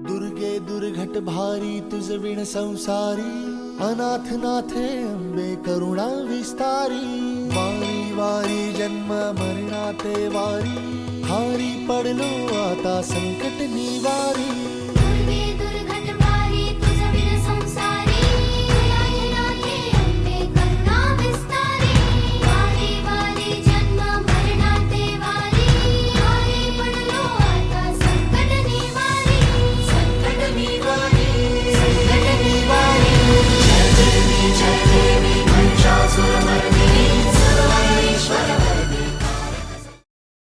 दुर्गे दुर्घट भारी तुझ विण संसारी, अनाथ नाथे अंबे करुणा विस्तारी। वारी वारी जन्म मरणाते वारी, हारी पडलो आता संकट निवारी।